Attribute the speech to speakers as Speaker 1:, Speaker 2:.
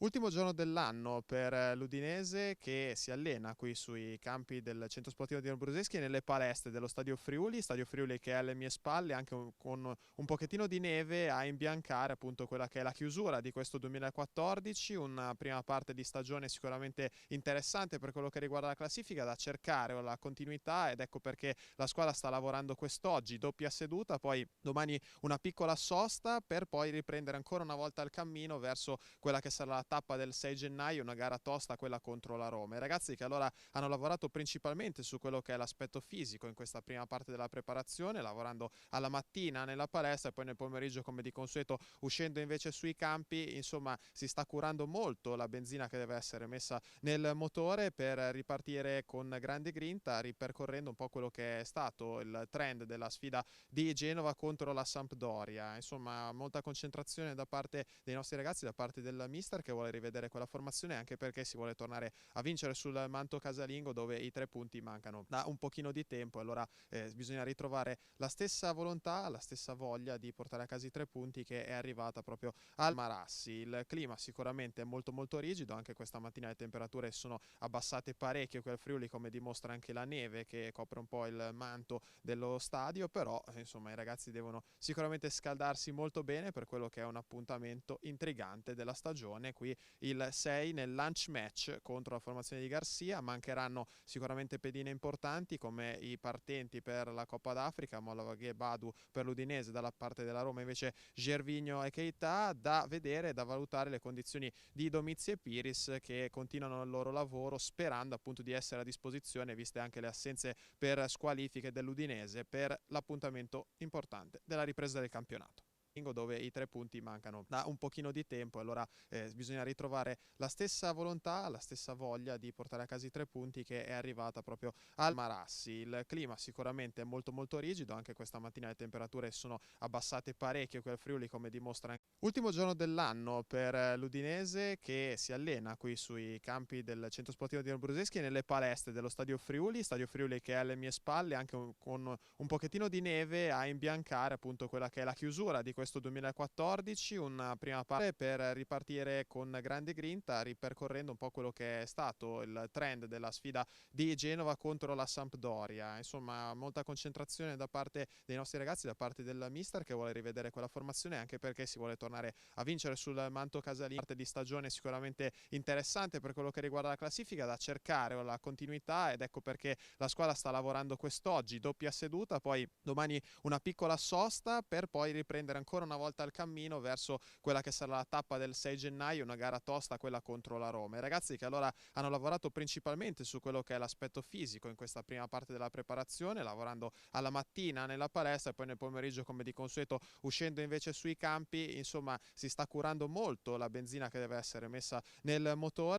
Speaker 1: Ultimo giorno dell'anno per l'Udinese che si allena qui sui campi del Centro Sportivo di Bruseschi e nelle palestre dello Stadio Friuli che è alle mie spalle, anche con un pochettino di neve a imbiancare appunto quella che è la chiusura di questo 2014, una prima parte di stagione sicuramente interessante per quello che riguarda la classifica, da cercare la continuità, ed ecco perché la squadra sta lavorando quest'oggi, doppia seduta, poi domani una piccola sosta per poi riprendere ancora una volta il cammino verso quella che sarà la tappa del 6 gennaio, una gara tosta, quella contro la Roma. I ragazzi che allora hanno lavorato principalmente su quello che è l'aspetto fisico in questa prima parte della preparazione, lavorando alla mattina nella palestra e poi nel pomeriggio, come di consueto, uscendo invece sui campi. Insomma, si sta curando molto la benzina che deve essere messa nel motore per ripartire con grande grinta, ripercorrendo un po' quello che è stato il trend della sfida di Genova contro la Sampdoria. Insomma, molta concentrazione da parte dei nostri ragazzi, da parte del mister, che vuole rivedere quella formazione, anche perché si vuole tornare a vincere sul manto casalingo, dove i 3 punti mancano da un pochino di tempo. Allora bisogna ritrovare la stessa volontà, la stessa voglia di portare a casa i 3 punti che è arrivata proprio al Marassi. Il clima sicuramente è molto molto rigido, anche questa mattina le temperature sono abbassate parecchio qui al Friuli, come dimostra anche la neve che copre un po' il manto dello stadio, però insomma i ragazzi devono sicuramente scaldarsi molto bene per quello che è un appuntamento intrigante della stagione. Qui il 6 nel lunch match contro la formazione di Garcia. Mancheranno sicuramente pedine importanti come i partenti per la Coppa d'Africa, Molavaghe e Badu per l'Udinese, dalla parte della Roma invece Gervinho e Keita. Da vedere, da valutare le condizioni di Domizzi e Piris, che continuano il loro lavoro sperando appunto di essere a disposizione, viste anche le assenze per squalifiche dell'Udinese, per l'appuntamento importante della ripresa del campionato, dove i 3 punti mancano da un pochino di tempo. Allora bisogna ritrovare la stessa volontà, la stessa voglia di portare a casa i 3 punti che è arrivata proprio al Marassi. Il clima sicuramente è molto molto rigido, anche questa mattina le temperature sono abbassate parecchio qui al Friuli, come dimostra. Ultimo giorno dell'anno per l'Udinese che si allena qui sui campi del Centro Sportivo di Bruseschi e nelle palestre dello Stadio Friuli che è alle mie spalle, anche con un pochettino di neve a imbiancare appunto quella che è la chiusura di questo 2014, una prima parte per ripartire con grande grinta, ripercorrendo un po' quello che è stato il trend della sfida di Genova contro la Sampdoria. Insomma, molta concentrazione da parte dei nostri ragazzi, da parte del mister, che vuole rivedere quella formazione, anche perché si vuole tornare a vincere sul manto casalingo. Parte di stagione sicuramente interessante per quello che riguarda la classifica, da cercare la continuità, ed ecco perché la squadra sta lavorando quest'oggi, doppia seduta, poi domani una piccola sosta per poi riprendere ancora una volta il cammino verso quella che sarà la tappa del 6 gennaio, una gara tosta, quella contro la Roma. I ragazzi che allora hanno lavorato principalmente su quello che è l'aspetto fisico in questa prima parte della preparazione, lavorando alla mattina nella palestra e poi nel pomeriggio, come di consueto, uscendo invece sui campi. Insomma, si sta curando molto la benzina che deve essere messa nel motore